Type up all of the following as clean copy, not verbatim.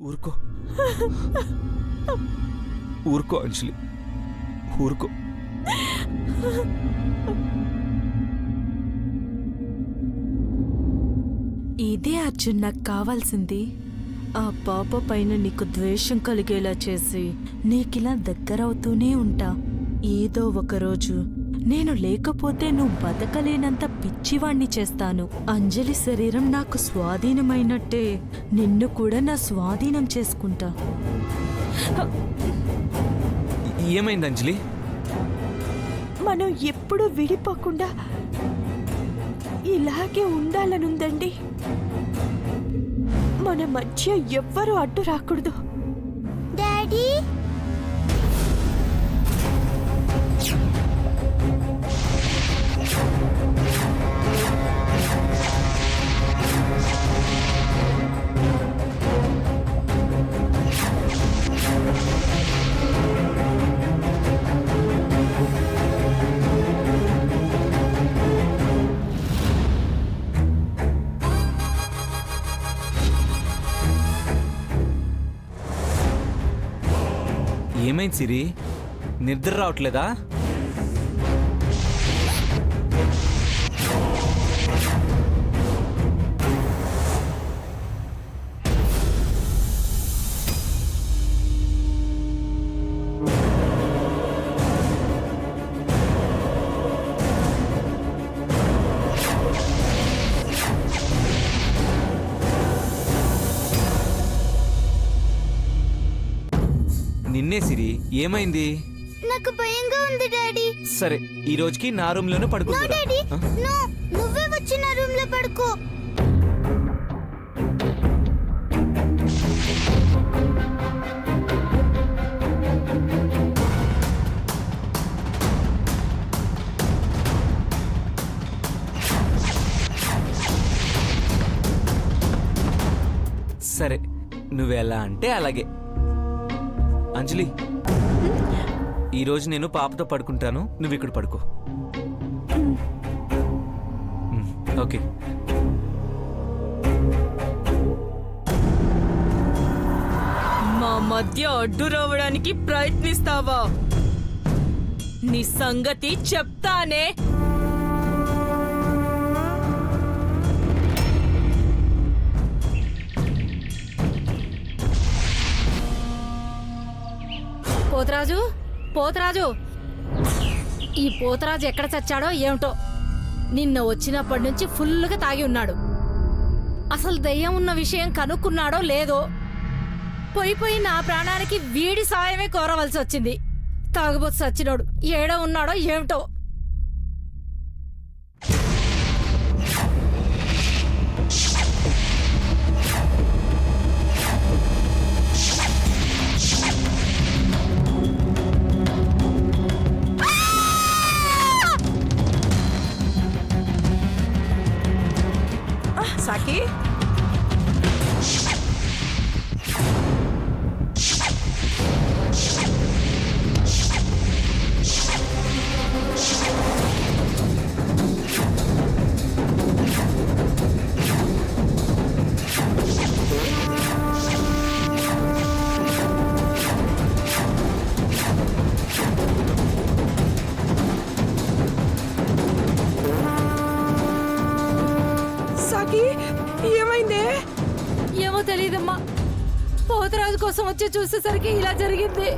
ఊరుకో ఊరుకో అంజలి, ఊరుకో. ఇదే అర్జున్ నాకు కావాల్సింది. ఆ పాప పైన నీకు ద్వేషం కలిగేలా చేసి నీకిలా దగ్గరవుతూనే ఉంటా. ఏదో ఒకరోజు నేను లేకపోతే నువ్వు బతకలేనంత పిచ్చివాణ్ణి చేస్తాను. అంజలి శరీరం నాకు స్వాధీనమైనట్టే నిన్ను కూడా నా స్వాధీనం చేసుకుంటా. ఏమైంది అంజలి? మనం ఎప్పుడూ విడిపోకుండా ఇలాగే ఉండాలనుందండి. మన మధ్య ఎవ్వరూ అడ్డు రాకూడదు. డాడీ ఏమైంది సిరి? నిద్ర రావట్లేదా? నిన్నే సిరి, ఏమైంది? నాకు భయంగా ఉంది డాడీ. సరే, ఈ రోజుకి నా రూమ్ లోనే నో పడుకుంటా. డాడీ, నో, నువ్వే వచ్చి నా రూమ్ లో పడుకో. సరే, నువ్వెలా అంటే అలాగే. అంజలి, ఈరోజు నేను పాపతో పడుకుంటాను, నువ్వు ఇక్కడ పడుకో. ఓకే. మా మధ్య అడ్డు రావడానికి ప్రయత్నిస్తావా? నీ సంగతి చెప్తానే. పోతరాజు, పోతరాజు, ఈ పోతరాజు ఎక్కడ చచ్చాడో ఏమిటో. నిన్న వచ్చినప్పటి నుంచి ఫుల్గా తాగి ఉన్నాడు. అసలు దయ్యం ఉన్న విషయం కనుక్కున్నాడో లేదో. పోయి నా ప్రాణానికి వీడి సాయమే కోరవలసి వచ్చింది. తాగుబోతు సచ్చినోడు ఏడో ఉన్నాడో ఏమిటో. సాకి, సాకి, ఏమైందే? ఏమో తెలియదమ్మా. పోతరాజు కోసం వచ్చి చూసేసరికి ఇలా జరిగింది.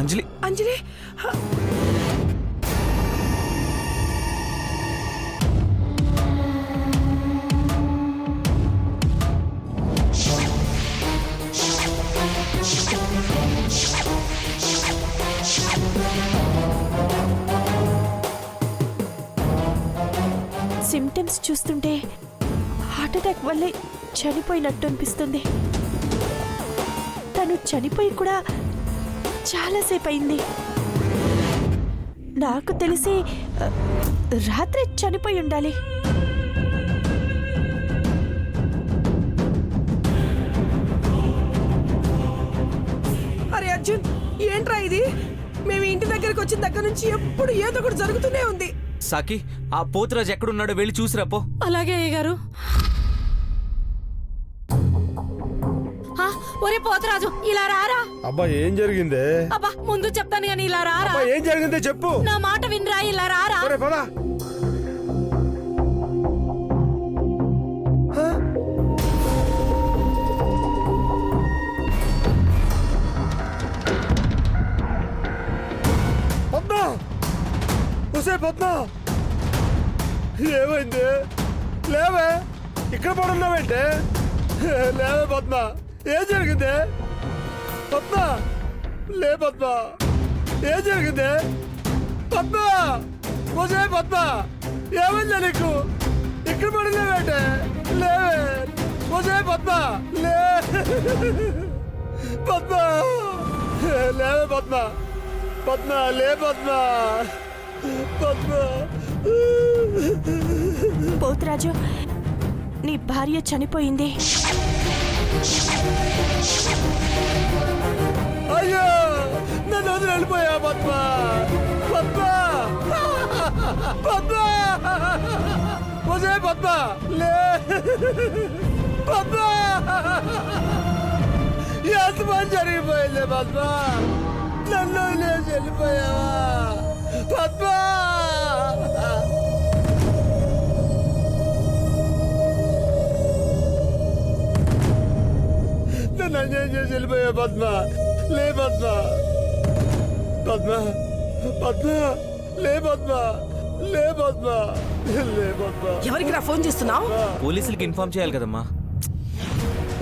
అంజలి, అంజలి, సిమ్టమ్స్ చూస్తుంటే హార్ట్ అటాక్ వల్లే చనిపోయినట్టు అనిపిస్తుంది. తను చనిపోయి కూడా చాలాసేపు అయింది. నాకు తెలిసి రాత్రి చనిపోయి ఉండాలి. అరే అర్జున్, ఏంట్రా ఇది? మేము ఇంటి దగ్గరికి వచ్చిన దగ్గర నుంచి ఎప్పుడు ఏదో ఒకటి జరుగుతూనే ఉంది. సాకి, ఆ పోతురాజు ఎక్కడున్నాడో వెళ్ళి చూసిరా పో. అలాగే అయ్యగారు. ఒరే పోతరాజు, ఇలా రారా. అబ్బా ఏం జరిగిందే? అబ్బా ముందు చెప్తాను గాని ఇలా రారా. అబ్బా ఏం జరిగిందే చెప్పు. నా మాట వినరా, ఇలా రారా. సరే పద. పద్మ, ఒసే పద్మ, ఏమైంది? లేవే, ఇక్కడ పడున్నావేంటే? లేవే పద్మ, ఏం జరిగింది? పద్మ, లే పద్మ, ఏం జరిగింది? పద్మ, ఒసే పద్మ, ఏమైందా నీకు? ఇక్కడ పడున్నావేంటే? లేవే, ఒసే పద్మ, లే పద్మ, లేవే పద్మ, పద్మ, లే పద్మ, పద్మ. పోతురాజు, నీ భార్య చనిపోయింది. అయ్యో, నన్ను వదిలి వెళ్ళిపోయా పద్మ, పద్మ, పద్మ, ఒసే పద్మ, లే పద్మ, ఎంత పని జరిగిపోయింది పద్మ, నన్ను వదిలేసి వెళ్ళిపోయావా పద్మ? నన్ను అన్యాయం చేసి వెళ్ళిపోయా పద్మ, లే పద్మ, పద్మ, పద్మ, లే పద్మ, లే పద్మ, లే పద్మ. ఎవరికి రా ఫోన్ చేస్తున్నావు? పోలీసులకి ఇన్ఫార్మ్ చేయాలి కదమ్మా.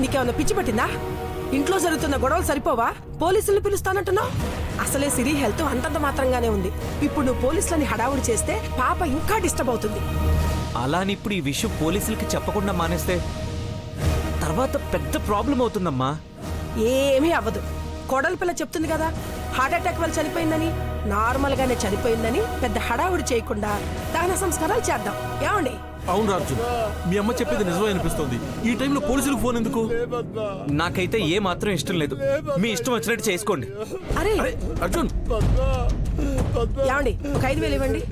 నీకేమన్నా పిచ్చి పట్టిందా? ఇంట్లో జరుగుతున్న గొడవలు సరిపోవా? పోలీసుల్ని పిలుస్తానంటున్నావు? అసలే సిరి హెల్త్ అంతంత మాత్రంగానే ఉంది. ఇప్పుడు నువ్వు పోలీసులని హడావుడి చేస్తే పాప ఇంకా డిస్టర్బ్ అవుతుంది. అలా అని ఇప్పుడు ఈ విషయం పోలీసులకి చెప్పకుండా మానేస్తే తర్వాత పెద్ద ప్రాబ్లం అవుతుందమ్మా. ఏమీ అవ్వదు. కోడలి పిల్ల చెప్తుంది కదా హార్ట్ అటాక్ వల్ల చనిపోయిందని. నార్మల్ గానే చనిపోయిందని పెద్ద హడావుడి చేయకుండా దహన సంస్కారాలు చేద్దాం. ఏమండి? అవును రాజు, మీ అమ్మ చెప్పేది నిజమే అనిపిస్తుంది. ఈ టైంలో పోలీసులకు ఫోన్ ఎందుకు? నాకైతే ఏ మాత్రం ఇష్టం లేదు. మీ ఇష్టం వచ్చినట్టు చేసుకోండి. అరే అర్జున్, ఏమండి, ఒక 5,000 ఇవ్వండి.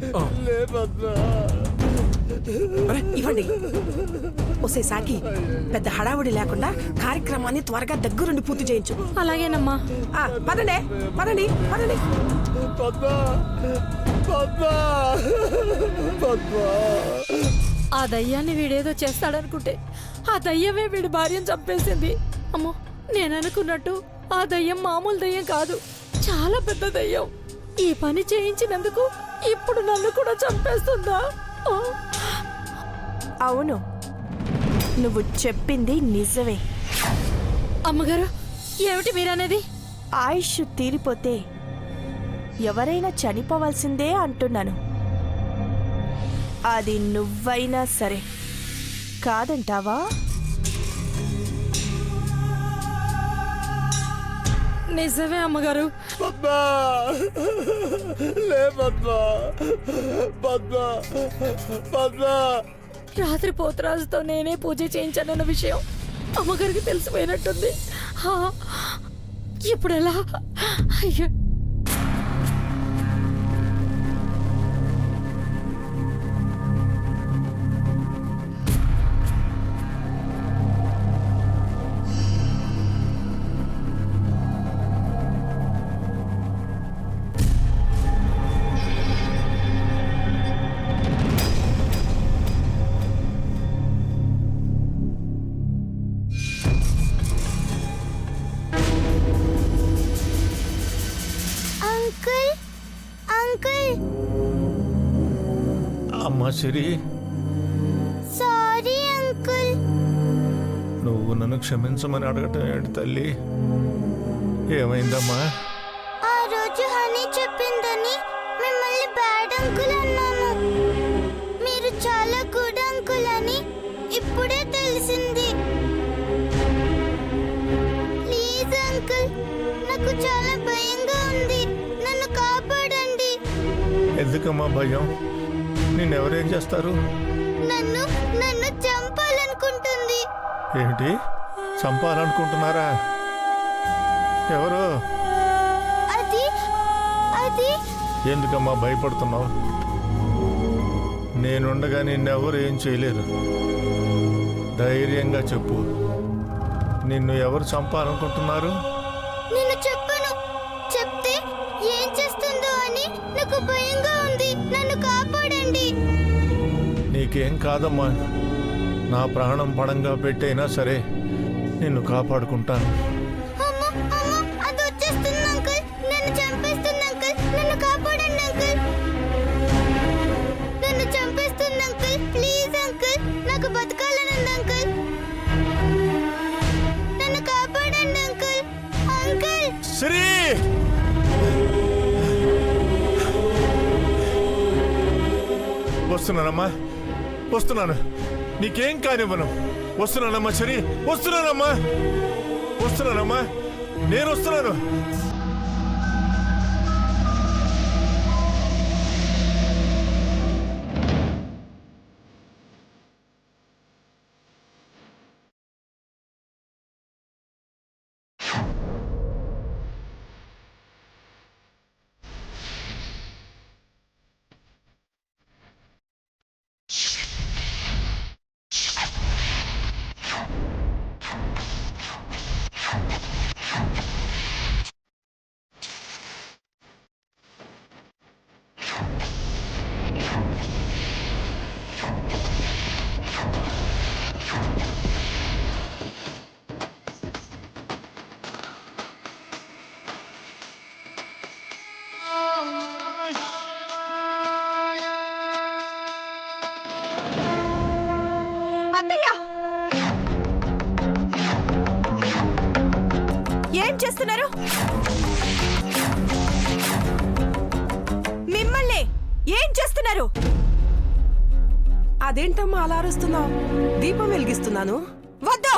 ఇవ్వండి. ఒసే సాకి, పెద్ద హడావుడి లేకుండా కార్యక్రమాన్ని త్వరగా దగ్గరుండి పూర్తి చేయించు. అలాగేనమ్మా. పదండి పదండి పదండి. పద్మ, పద్మ, పద్మ. ఆ దయ్యాన్ని వీడేదో చేస్తాడనుకుంటే ఆ దయ్యమే వీడి భార్యను చంపేసింది. అమ్మో, నేను అనుకున్నట్టు ఆ దయ్యం మామూలు దయ్యం కాదు, చాలా పెద్ద దయ్యం. ఈ పని చేయించినందుకు ఇప్పుడు నన్ను కూడా చంపేస్తుందా? ఆ! అవును, నువ్వు చెప్పింది నిజమే. అమ్మగారు, ఏమిటి మీరనేది? ఆయుష్ తీరిపోతే ఎవరైనా చనిపోవాల్సిందే అంటున్నాను. అది నువ్వైనా సరే, కాదంటావా? నిజమే అమ్మగారు. పద్మ, లే పద్మ, పద్మ, పద్మ. రాత్రి పోతరాజుతో నేనే పూజ చేయించానన్న విషయం అమ్మగారికి తెలిసిపోయినట్టుంది. ఇప్పుడు ఎలా? అయ్యో, అంకుల్, అంకుల్, అమ్మా సిరి, సారీ అంకుల్. నువ్వు నన్ను క్షమించమని అడగటం ఏంటి తల్లి? ఏమైందమ్మా? ఆ రోజు హనీ చెప్పిందని మిమ్మల్ని బ్యాడ్ అంకుల్ అన్నాను. మీరు చాలా గుడ్ అంకుల్ అని ఇప్పుడే తెలిసింది. ప్లీజ్ అంకుల్, నాకు చాలా భయంగా ఉంది, నన్ను కాపాడండి. ఎందుకమ్మా భయం? నిన్నెవరేం చేస్తారు? నన్ను నన్ను చంపాలనుకుంటుంది. ఏంటి, చంపాలనుకుంటున్నారా? ఎవరు? అది అది ఎందుకమ్మా భయపడుతున్నావు? నేనుండగా నిన్నెవరు ఏం చేయలేరు. ధైర్యంగా చెప్పు, నిన్ను ఎవరు చంపాలనుకుంటున్నారు? నేను చెప్పను. చెప్తే ఏం చేస్తుందో అని నాకు భయంగా ఉంది. నన్ను కాపాడండి. నీకేం కాదమ్మా, నా ప్రాణం పడంగా పెట్టైనా సరే నిన్ను కాపాడుకుంటాను. అమ్మో, అమ్మో, అది వచ్చేస్తుంది అంకుల్. నన్ను చంపేస్తుంది అంకుల్. నన్ను కాపాడండి అంకుల్. నన్ను చంపేస్తుంది అంకుల్. ప్లీజ్ అంకుల్, నాకు బతకాలని ఉంది అంకుల్. నన్ను కాపాడండి అంకుల్. అంకుల్. శ్రీ, వస్తున్నానమ్మా, వస్తున్నాను. నీకేం కానివ్వను. వస్తున్నానమ్మా శ్రీ, వస్తున్నానమ్మా, వస్తున్నానమ్మా, నేను వస్తున్నాను. అత్తయ్య, ఏం చేస్తున్నారు? మిమ్మల్ని ఏం చేస్తున్నారు? అదేంటమ్మా అలా అరుస్తున్నావు? దీపం వెలిగిస్తున్నాను. వద్దు.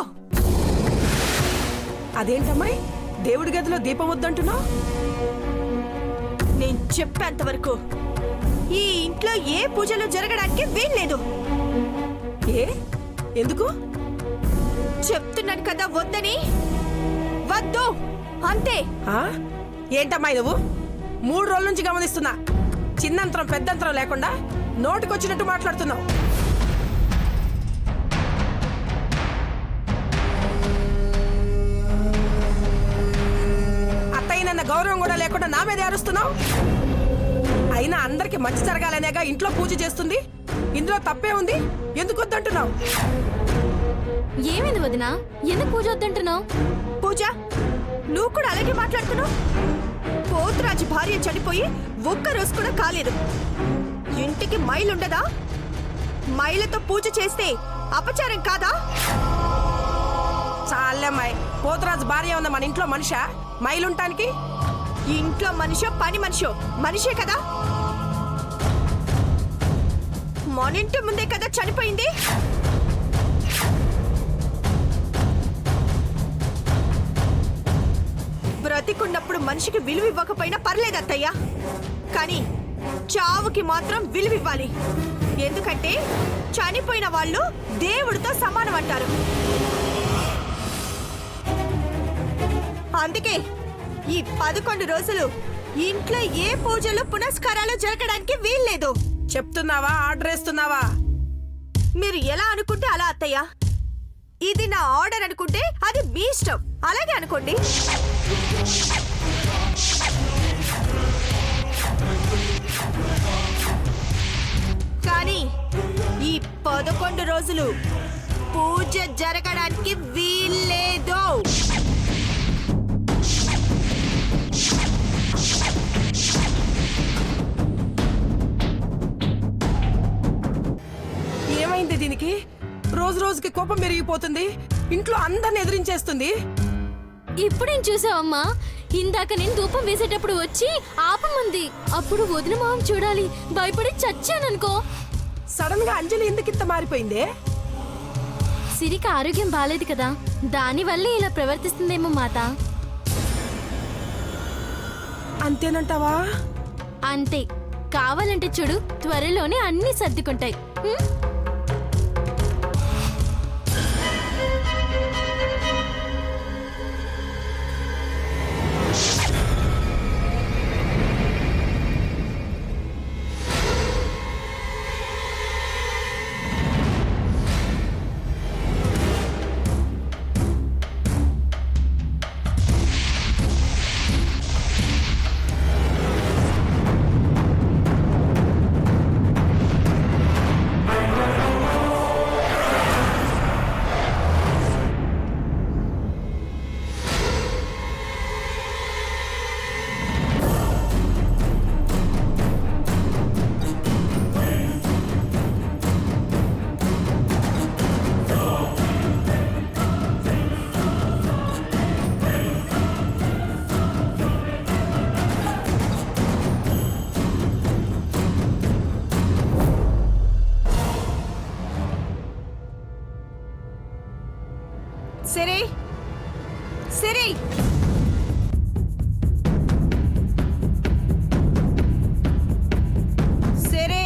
అదేంటమ్మాయి, దేవుడి గదిలో దీపం వద్దంటున్నావు? నేను చెప్పేంత వరకు ఈ ఇంట్లో ఏ పూజలు జరగడానికి వీల్లేదు. ఏ, ఎందుకు? చెప్తున్నాను కదా వద్దని. వద్దు అంతే. ఆ? ఏంటమ్మాయి నువ్వు? 3 రోజుల నుంచి గమనిస్తున్నా. చిన్నంతరం పెద్దంతరం లేకుండా నోటికొచ్చినట్టు మాట్లాడుతున్నావు. అత్తయ్యనన్న గౌరవం కూడా లేకుండా నా మీద అరుస్తున్నావు. అయినా అందరికి మంచి జరగాలనేగా ఇంట్లో పూజ చేస్తుంది. ఇందులో తప్పే ఉంది. ఎందుకు వద్దంటున్నావు? ఏమైంది వదినా? ఎందుకు పూజ వద్దంటున్నావు? పూజ, నువ్వు కూడా అలాగే మాట్లాడుతున్నావు. పోతురాజు భార్య చనిపోయి 1 రోజు కూడా కాలేదు. ఇంటికి మైలుండదా? మైలతో పూజ చేస్తే అపచారం కాదా? చాలేమ్మాయి, పోతురాజు భార్య ఉన్న మన ఇంట్లో మనిషా మైలుంటానికి? ఇంట్లో మనిషో పని మనిషో మనిషే కదా. మన ఇంటి ముందే కదా చనిపోయింది. బ్రతికున్నప్పుడు మనిషికి విలువ ఇవ్వకపోయినా పర్లేదు అత్తయ్య, కానీ చావుకి మాత్రం విలువివ్వాలి. ఎందుకంటే చనిపోయిన వాళ్ళు దేవుడితో సమానం అంటారు. అందుకే ఈ 11 రోజులు ఇంట్లో ఏ పూజలు పునస్కారాలు జరగడానికి వీల్లేదు. చెప్తున్నావా, ఆర్డర్ వేస్తున్నావా? మీరు ఎలా అనుకుంటే అలా అత్తయ్య. ఇది నా ఆర్డర్ అనుకుంటే అది మీ ఇష్టం, అలాగే అనుకోండి. కానీ ఈ 11 రోజులు పూజ జరగడానికి వీల్లేదు. ఏమైంది దీనికి? రోజు రోజుకి కోపం పెరిగిపోతుంది. ఇంట్లో అందరిని ఎదిరించేస్తుంది. ఇప్పుడేం చూసావమ్మా? ఇందాక నేను ధూపం వేసేటప్పుడు వచ్చి ఆపమంది. అప్పుడు వదిన మొహం చూడాలి భయపడి చచ్చాననుకో. సడన్ గా అంజలి ఎందుకు ఇంత మారిపోయిందే? సిరికి ఆరోగ్యం బాలేదు కదా, దానివల్లే ఇలా ప్రవర్తిస్తుందేమో మాత. అంతేనంటావా? అంతే. కావాలంటే చూడు, త్వరలోనే అన్ని సర్దుకుంటాయి. సిరి సిరి సిరి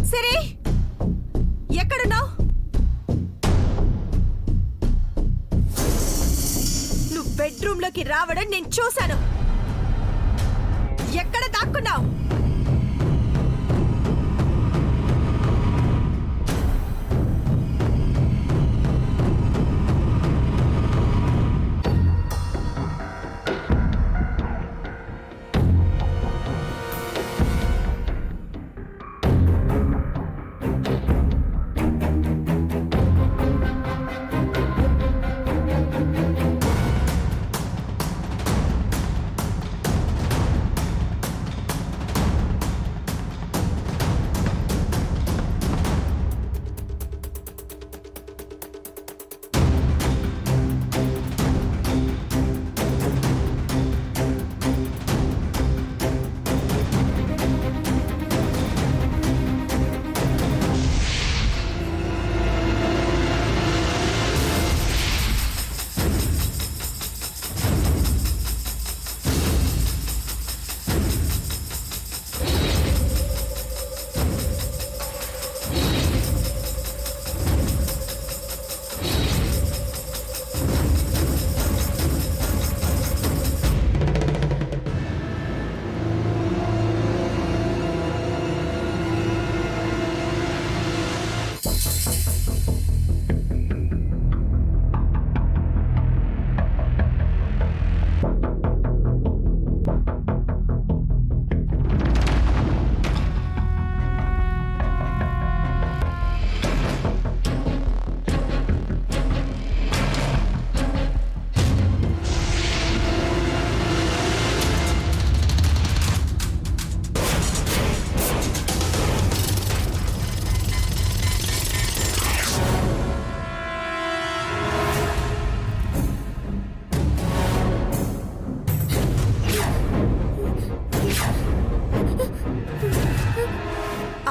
సిరి ఎక్కడున్నావు? నువ్వు బెడ్రూమ్ లోకి రావడం నేను చూశాను. ఎక్కడ దాక్కున్నావు?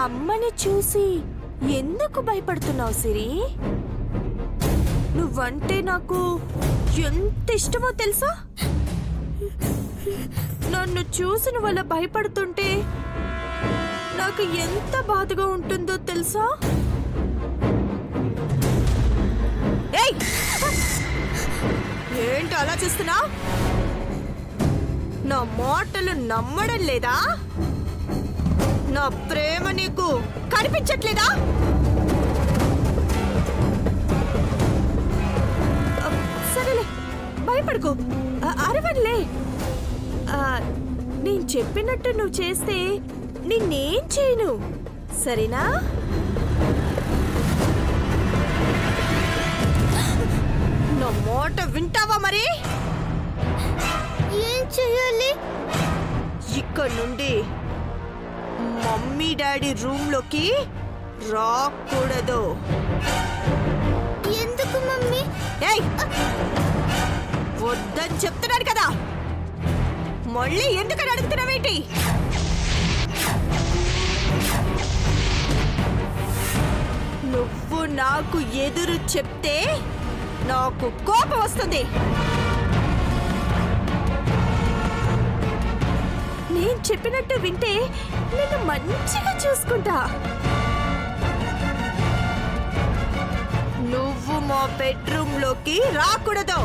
అమ్మని చూసి ఎందుకు భయపడుతున్నావు సిరి? నువ్వంటే నాకు ఎంత ఇష్టమో తెలుసా? నన్ను చూసిన వల్ల భయపడుతుంటే నాకు ఎంత బాధగా ఉంటుందో తెలుసా? ఏయ్! ఏంటి అలా చూస్తున్నా? నా మాటలు నమ్మడం లేదా? నా ప్రేమ నీకు కనిపించట్లేదా? సరేలే, భయపడుకో, అరవనులే. నేను చెప్పినట్టు నువ్వు చేస్తే నిన్నేం చేయను, సరేనా? నా మాట వింటావా మరి? ఏం చేయాలి? ఇక్కడ నుండి మమ్మీ డాడీ రూమ్ లోకి రాకూడదు. ఎందుకు మమ్మీ? ఏయ్, వద్దని చెప్తున్నాను కదా, మళ్ళీ ఎందుకని అడుగుతున్నావేంటి? నువ్వు నాకు ఎదురు చెప్తే నాకు కోపం వస్తుంది. నేను చెప్పినట్టు వింటే నిన్ను మంచిగా చూసుకుంటా. నువ్వు మా బెడ్రూమ్ లోకి రాకూడదు